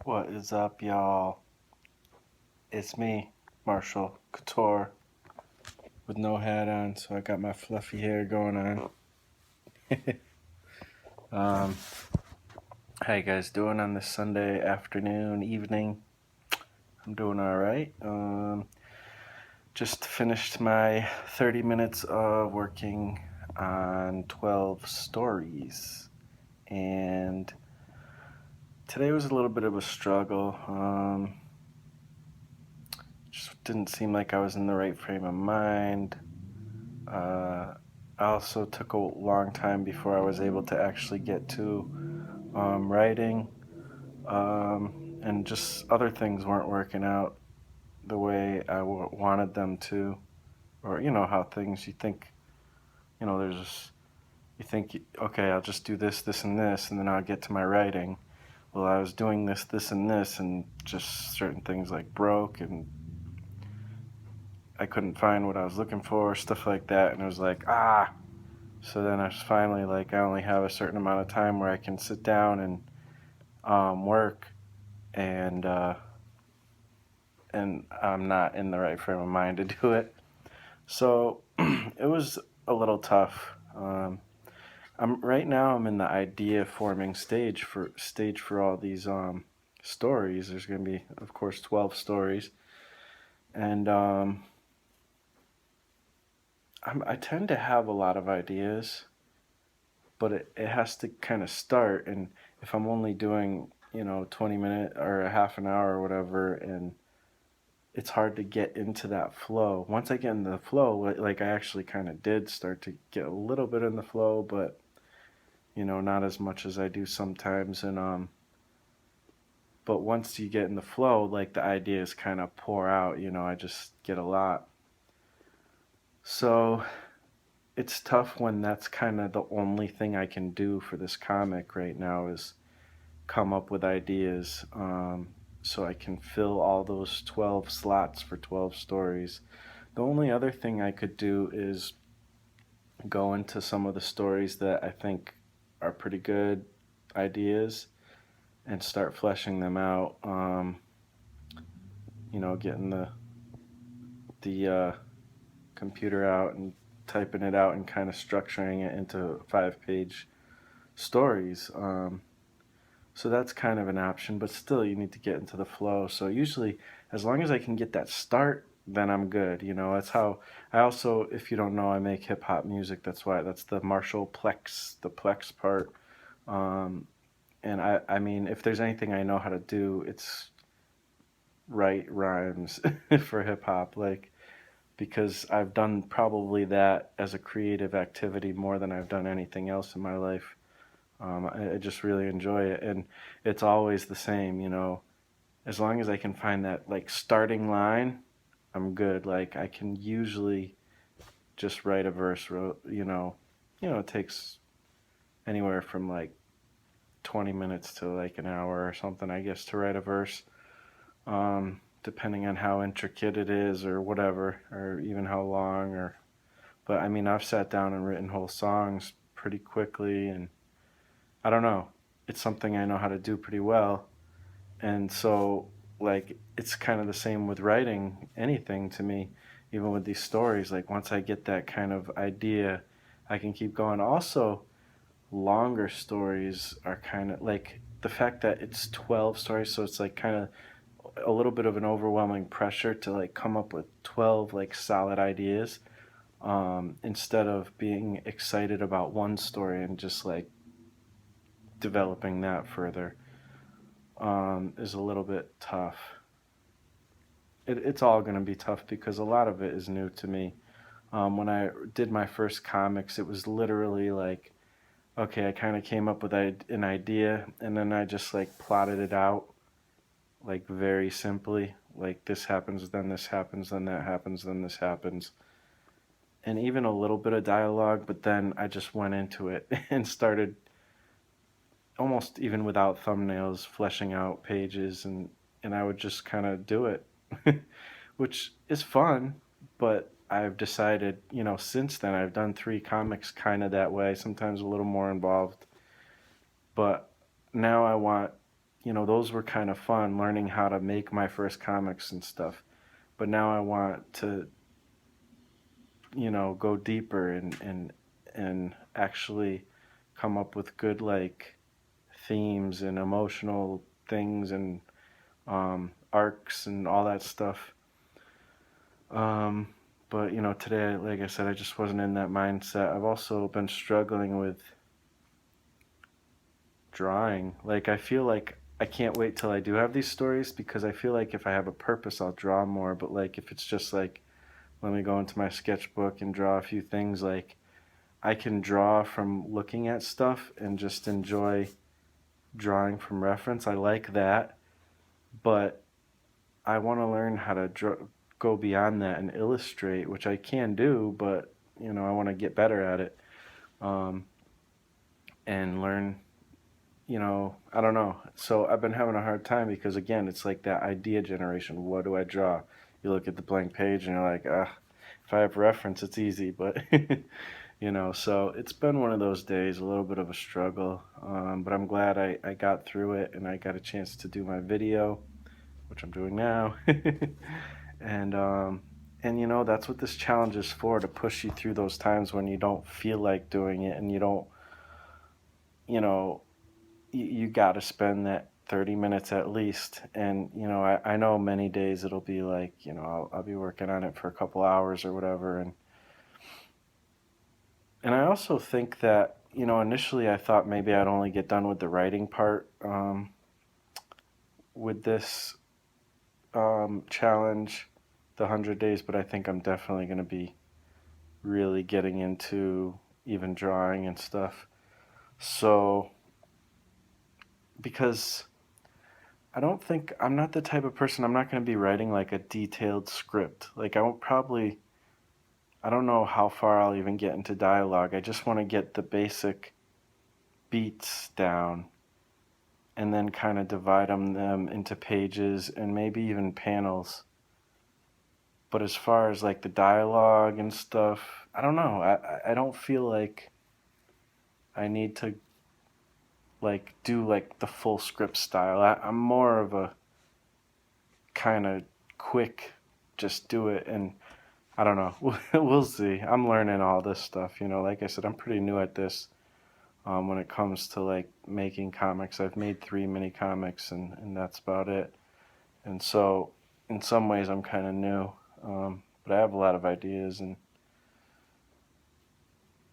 What is up, y'all? It's me, Marshall Couture, with no hat on, so I got my fluffy hair going on. um, how you guys doing on this Sunday afternoon, evening? I'm doing all right. Just finished my 30 minutes of working on 12 stories, and today was a little bit of a struggle. Just didn't seem like I was in the right frame of mind. Uh, I also took a long time before I was able to actually get to writing, and just other things weren't working out the way I wanted them to. Or, you know, how things you think, there's just, you think, okay, I'll just do this, this, and this, and then I'll get to my writing. Well, I was doing this, and this, and just certain things like broke, and I couldn't find what I was looking for, stuff like that, and it was like, ah. So then I was finally like, I only have a certain amount of time where I can sit down and work, and and I'm not in the right frame of mind to do it. So it was a little tough. I'm right now. I'm in the idea forming stage for all these stories. There's going to be, of course, 12 stories, and I tend to have a lot of ideas, but it has to kind of start. And if I'm only doing 20 minute or a half an hour or whatever, and it's hard to get into that flow. Once I get into the flow, like I actually kind of did start to get a little bit in the flow, but not as much as I do sometimes. And but once you get in the flow, like the ideas kind of pour out. I just get a lot. So it's tough when that's kind of the only thing I can do for this comic right now is come up with ideas, so I can fill all those 12 slots for 12 stories. The only other thing I could do is go into some of the stories that I think are pretty good ideas and start fleshing them out. Getting the computer out and typing it out and kind of structuring it into 5-page stories. So that's kind of an option, but still, you need to get into the flow. So usually, as long as I can get that start, then I'm good. That's how I also, if you don't know, I make hip hop music. That's the Marshall Plex, the Plex part. Um, and I mean, if there's anything I know how to do, it's write rhymes for hip hop. Like, because I've done probably that as a creative activity more than I've done anything else in my life. I just really enjoy it, and it's always the same. As long as I can find that like starting line, I'm good. Like I can usually just write a verse. It takes anywhere from like 20 minutes to like an hour or something, I guess, to write a verse. Depending on how intricate it is or whatever, or even how long. But I mean, I've sat down and written whole songs pretty quickly, and I don't know. It's something I know how to do pretty well. And so, like, it's kind of the same with writing anything to me, even with these stories. Like, once I get that kind of idea, I can keep going. Also, longer stories are kind of like the fact that it's 12 stories, so it's like kind of a little bit of an overwhelming pressure to like come up with 12 like solid ideas, instead of being excited about one story and just like developing that further, is a little bit tough. It's all going to be tough because a lot of it is new to me. When I did my first comics, it was literally like, okay, I kind of came up with an idea and then I just like plotted it out like very simply. Like this happens, then this happens, then that happens, then this happens. And even a little bit of dialogue, but then I just went into it and started almost even without thumbnails, fleshing out pages, and I would just kind of do it, which is fun. But I've decided, since then I've done 3 comics kind of that way, sometimes a little more involved. But now I want those were kind of fun, learning how to make my first comics and stuff. But now I want to, go deeper and actually come up with good like themes and emotional things and arcs and all that stuff. Um, but today, like I said, I just wasn't in that mindset. I've also been struggling with drawing. Like I feel like I can't wait till I do have these stories because I feel like if I have a purpose, I'll draw more. But like if it's just like let me go into my sketchbook and draw a few things, like I can draw from looking at stuff and just enjoy drawing from reference. I like that, but I want to learn how to go beyond that and illustrate, which I can do, but I want to get better at it, um, and learn. I don't know. So I've been having a hard time because again, it's like that idea generation. What do I draw? You look at the blank page and you're like, ah, if I have reference, it's easy, but So it's been one of those days, a little bit of a struggle, but I'm glad I got through it and I got a chance to do my video, which I'm doing now. and that's what this challenge is for, to push you through those times when you don't feel like doing it and you don't, you know, you got to spend that 30 minutes at least. And, I know many days it'll be like, I'll be working on it for a couple hours or whatever. And I also think that, initially I thought maybe I'd only get done with the writing part with this challenge, the 100 days, but I think I'm definitely going to be really getting into even drawing and stuff. So, because I'm not the type of person, I'm not going to be writing like a detailed script. Like, I don't know how far I'll even get into dialogue. I just want to get the basic beats down and then kind of divide them into pages and maybe even panels. But as far as like the dialogue and stuff, I don't know. I don't feel like I need to like do like the full script style. I'm more of a kind of quick, just do it, and I don't know. We'll see. I'm learning all this stuff. Like I said, I'm pretty new at this. When it comes to like making comics, I've made 3 mini comics and that's about it. And so, in some ways, I'm kind of new, but I have a lot of ideas. And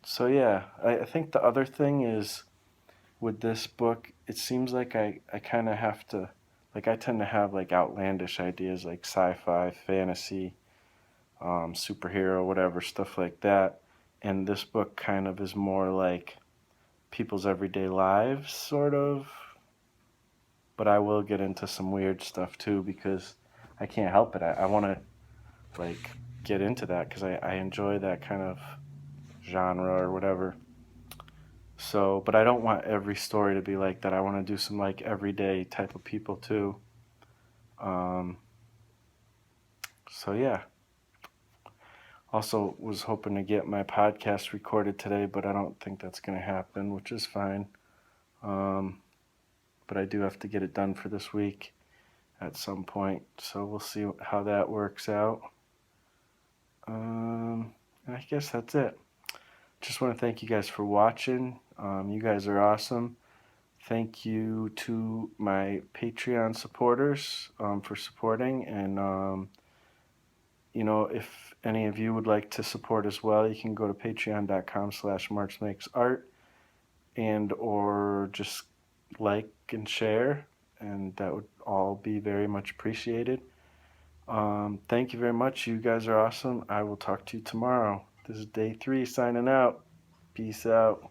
so, yeah, I think the other thing is with this book, it seems like I kind of have to, like, I tend to have like outlandish ideas like sci fi, fantasy, superhero, whatever, stuff like that. And this book kind of is more like people's everyday lives, sort of. But I will get into some weird stuff too because I can't help it. I want to like get into that because I enjoy that kind of genre or whatever. So, but I don't want every story to be like that. I want to do some like everyday type of people too. Um, so yeah. Also was hoping to get my podcast recorded today, but I don't think that's going to happen, which is fine. Um, but I do have to get it done for this week at some point. So we'll see how that works out. And I guess that's it. Just want to thank you guys for watching. You guys are awesome. Thank you to my Patreon supporters for supporting. And, if any of you would like to support as well, you can go to patreon.com/marchmakesart and or just like and share. And that would all be very much appreciated. Thank you very much. You guys are awesome. I will talk to you tomorrow. This is day 3 signing out. Peace out.